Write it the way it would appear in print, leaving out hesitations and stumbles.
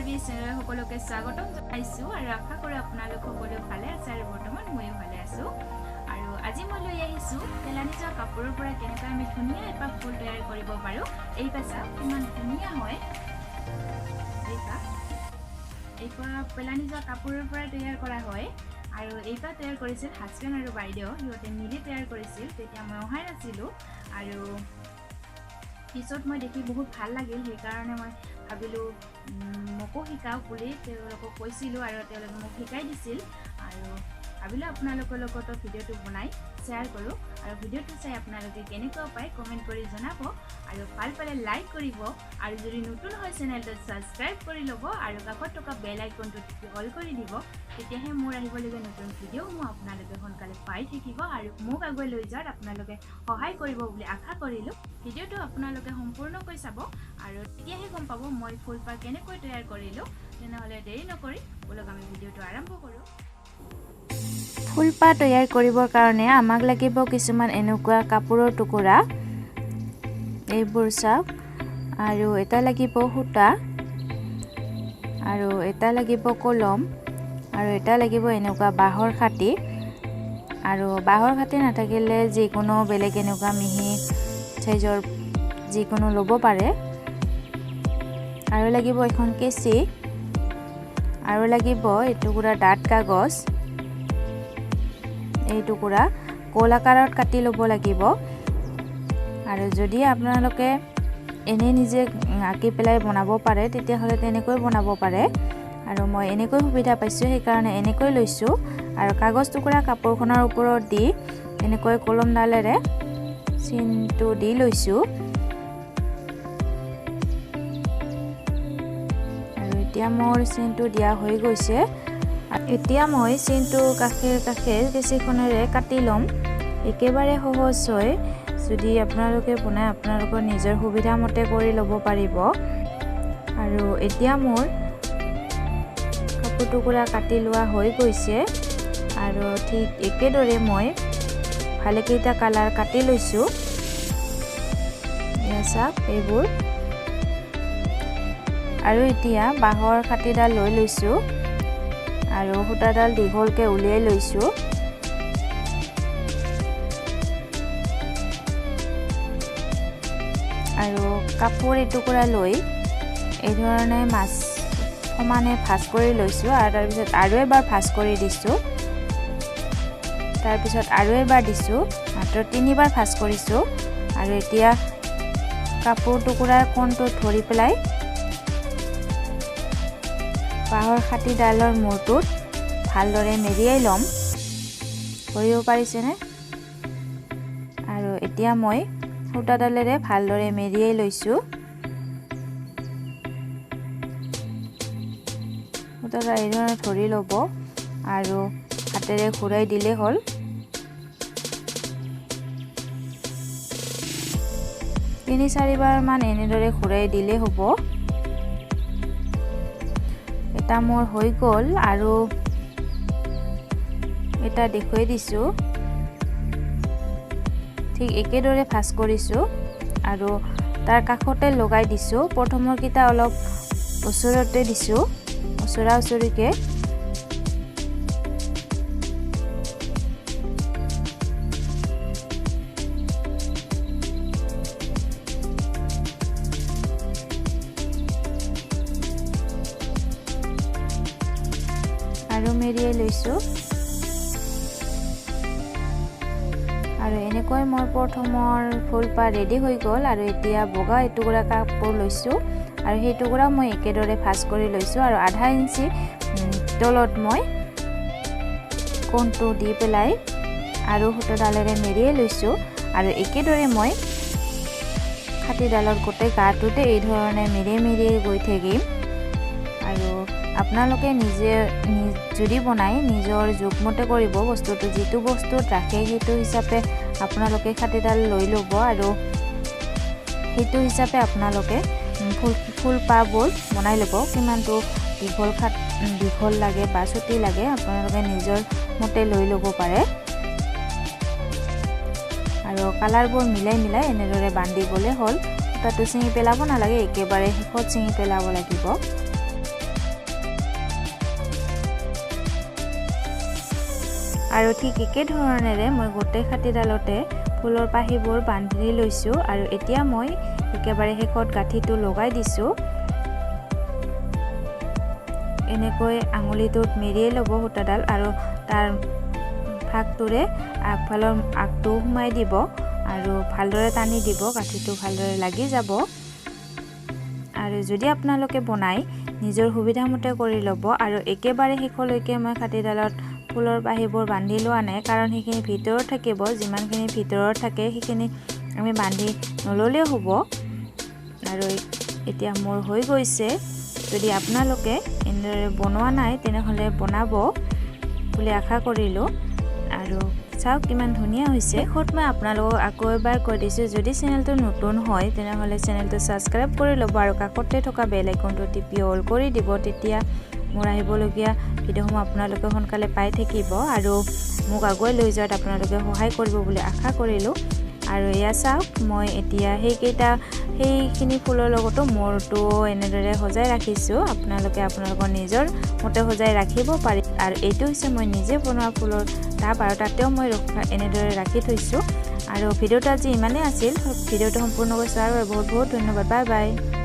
TV চেনেলৰ সকলোকে স্বাগতম জনাইছো আৰু আশা কৰো আপোনালোক সকলো ভালে আছে আৰু বৰ্তমান ময়ো ভালে আছো আৰু আজি মই লৈ আহিছো পেলানি যোৱা কাপোৰৰ পৰা কেনেকৈ আমি ধুনীয়া এটা ফুল তৈয়াৰ কৰিব পাৰো এই পাছা কিমান ধুনীয়া হয় এইপা পেলানি যোৱা কাপোৰৰ পৰা তৈয়াৰ কৰা হয় আৰু এইটা তৈয়াৰ কৰিছিল হাজবেণ্ড আৰু বাইদেউ ইহঁতে মিলি তৈয়াৰ কৰিছিল তেতিয়া মই অহাই নাছিলো আৰু পিছত মই দেখি বহুত ভাল লাগিল সেই কাৰণে মই ভাবিলো মকো শিকাও বুলি তেওঁলোকক কৈছিলো আৰু তেওঁলোকে মোক শিকাই দিছিল আৰু ভাবিলো আপোনালোকৰ লগত ভিডিওটো বনাই শেয়াৰ কৰো আৰু ভিডিওটো চাই আপোনালোকে কেনেকৈ পায় কমেন্ট কৰি জনাব আৰু ভাল পালে লাইক কৰিব আৰু যদি নতুন হয় চেনেলটো সাবস্ক্ৰাইব কৰি ল'ব আৰু কাষত থকা বেল আইকনটো অল কৰি দিব তেতিয়াহে মোৰ আহিবলগীয়া নতুন ভিডিও মই আপোনালোকে সোনকালে পাই থাকিব আৰু মোক আগুৱাই লৈ যোৱাত আপোনালোকে সহায় কৰিব বুলি আশা কৰিলো ভিডিওটো আপোনালোকে সম্পূৰ্ণকৈ চাব আৰু তেতিয়াহে গম পাব মই ফুলপাহ কেনেকৈ তৈয়াৰ কৰিলো তেনেহলে দেৰি নকৰি বলক আমি ভিডিওটো আৰম্ভ কৰো ফুলপাহ তৈয়াৰ কৰিবৰ কাৰণে আমাক লাগিব কিছুমান এনেকুৱা কাপোৰৰ টুকুৰা এইবোৰ চাওক আৰু এটা লাগিব সূতা আৰু এটা লাগিব কলম আৰু এটা লাগিব এনেকুৱা বাঁহৰ খাটি আৰু বাঁহৰ খাটি নাথাকিলে যিকোনো বেলেগ এনেকুৱা মিহি সাইজৰ যিকোনো ল'ব পাৰে আৰু লাগিব এখন কেঁচি আৰু লাগিব এটুকুৰা ডাঠ কাগজ এই টুকুৰা গোল আকাৰত কাটি ল'ব লাগিব আৰু যদি আপোনালোকে এনে নিজে আঁকি পেলাই বনাব পাৰে তেতিয়া হলে তেনেকৈ বনাব পাৰে আৰু মই এনেকৈ সুবিধা পাইছো সেই কাৰণে এনেকৈ লৈছো আৰু কাগজ টুকুৰা কাপোৰখনৰ ওপৰত দি এনেকৈ কলম ডালেৰে চিনটো দি লৈছো আৰু এতিয়া মোৰ চিনটো দিয়া হৈ গৈছে এতিয়া মই চিনটো কাষে কাষে কেঁচিখনেৰে কাটি লম একেবাৰে সহজ হয় যদি আপোনালোকে বনাই আপোনালোকৰ নিজৰ সুবিধা মতে কৰি ল'ব পাৰিব আৰু এতিয়া মোৰ কাপোৰ টুকুৰা কাটি লোৱা হৈ গৈছে আৰু ঠিক একেদৰে মই ভালেকেইটা কালাৰ কাটি লৈছো চাওক এইবোৰ আৰু এতিয়া বাঁহৰ খাটিডাল লৈ লৈছো আৰু সূতাডাল দীঘলকে উলিয়াই লৈছো আৰু কাপোৰ এটুকুৰা লৈ এই ধৰণে মাছ সমানে ভাঁজ কৰি লৈছো আৰু তাৰ পিছত আৰু এবাৰ ভাঁজ কৰি দিছো তাৰ পিছত আৰু এবাৰ দিছো মাত্ৰ তিনিবাৰ ভাঁজ কৰিছো আৰু এতিয়া কাপোৰ টুকুৰাৰ কোণটো ধৰি পেলাই বাঁহৰ খাটিডালৰ মূৰটোত ভালদৰে মেৰিয়াই ল'ম কৰিব পাৰিছেনে আৰু এতিয়া মই সূতাডালেৰে ভালদৰে মেৰিয়াই লৈছো সূতাডাল এইধৰণে ধৰি ল'ব আৰু হাতেৰে ঘূৰাই দিলে হ'ল তিনি চাৰিবাৰ মান এনেদৰে ঘূৰাই দিলে হ'ব এটা মোৰ হৈ গ'ল আৰু এটা দেখুৱাই দিছো ঠিক একেদৰে ভাঁজ কৰিছো আৰু তাৰ কাষতে লগাই দিছো প্ৰথমৰ কিটা অলপ ওচৰতে দিছো ওচৰা ওচৰিকে আৰু মেৰিয়াই লৈছো আৰু এনেকৈ মই প্ৰথমৰ ফুলপাহ ৰেডি হৈ গ'ল আৰু এতিয়া বগা এটুকুৰা কাপোৰ লৈছো আৰু সেই টুকুৰা মই একেদৰে ভাঁজ কৰি লৈছো আৰু আধা ইঞ্চি তলত মই কোণটো দি পেলাই আৰু সূতাডালেৰে মেৰিয়াই লৈছো আৰু একেদৰে মই খাটিডালৰ গোটেই গাটোতে এই ধৰণে মেৰিয়াই মেৰিয়াই গৈ থাকিম আৰু আপোনালোকে নিজে যদি বনাই নিজৰ জোখমতে কৰিব বস্তুটো যিটো বস্তুত ৰাখে সেইটো হিচাপে আপোনালোকে খাটিডাল লৈ ল'ব আৰু সেইটো হিচাপে আপোনালোকে ফুলপাহবোৰ বনাই ল'ব কিমানটো দীঘল লাগে বা চুটি লাগে আপোনালোকে নিজৰ মতে লৈ ল'ব পাৰে আৰু কালাৰবোৰ মিলাই মিলাই এনেদৰে বান্ধি গ'লে হ'ল সূতাটো ছিঙি পেলাব নালাগে একেবাৰে শেষত ছিঙি পেলাব লাগিব আৰু ঠিক একে ধৰণেৰে মই গোটেই খাটিডালতে ফুলৰ পাহিবোৰ বান্ধি লৈছোঁ আৰু এতিয়া মই একেবাৰে শেষত গাঁঠিটো লগাই দিছোঁ। এনেকৈ আঙুলিটোত মেৰিয়াই ল'ব সূতাডাল আৰু তাৰ ফাকটোৰে আগফালৰ আগটো সোমাই দিব আৰু ভালদৰে টানি দিব, গাঁঠিটো ভালদৰে লাগি যাব। আৰু যদি আপোনালোকে বনাই নিজৰ সুবিধামতে কৰি ল'ব। আৰু একেবাৰে শেষলৈকে মই খাটিডালত ফুলৰ পাহিবোৰ বান্ধি লোৱা নাই, কাৰণ সেইখিনি ভিতৰত থাকিব। যিমানখিনি ভিতৰত থাকে সেইখিনি আমি বান্ধি নল'লেও হ'ব। আৰু এতিয়া মোৰ হৈ গৈছে। যদি আপোনালোকে এনেদৰে বনোৱা নাই তেনেহ'লে বনাব বুলি আশা কৰিলোঁ। আৰু চাওক কিমান ধুনীয়া হৈছে। শেষত মই আপোনালোকক আকৌ এবাৰ কৈ দিছোঁ, যদি চেনেলটো নতুন হয় তেনেহ'লে চেনেলটো ছাবস্ক্ৰাইব কৰি ল'ব আৰু কাষতে থকা বেল আইকনটো টিপি অল কৰি দিব। তেতিয়া মোৰ আহিবলগীয়া ভিডিঅ'সমূহ আপোনালোকে সোনকালে পাই থাকিব আৰু মোক আগুৱাই লৈ যোৱাত আপোনালোকে সহায় কৰিব বুলি আশা কৰিলোঁ। আৰু এয়া চাওক, মই এতিয়া সেইখিনি ফুলৰ লগতো মূৰটো এনেদৰে সজাই ৰাখিছোঁ। আপোনালোকে আপোনালোকৰ নিজৰ মতে সজাই ৰাখিব পাৰি। আৰু এইটো হৈছে মই নিজে বনোৱা ফুলৰ টাব আৰু তাতেও মই এনেদৰে ৰাখি থৈছোঁ। আৰু ভিডিঅ'টো আজি ইমানেই আছিল। ভিডিঅ'টো সম্পূৰ্ণকৈ চোৱাৰ বাবে বহুত বহুত ধন্যবাদ। Bye bye.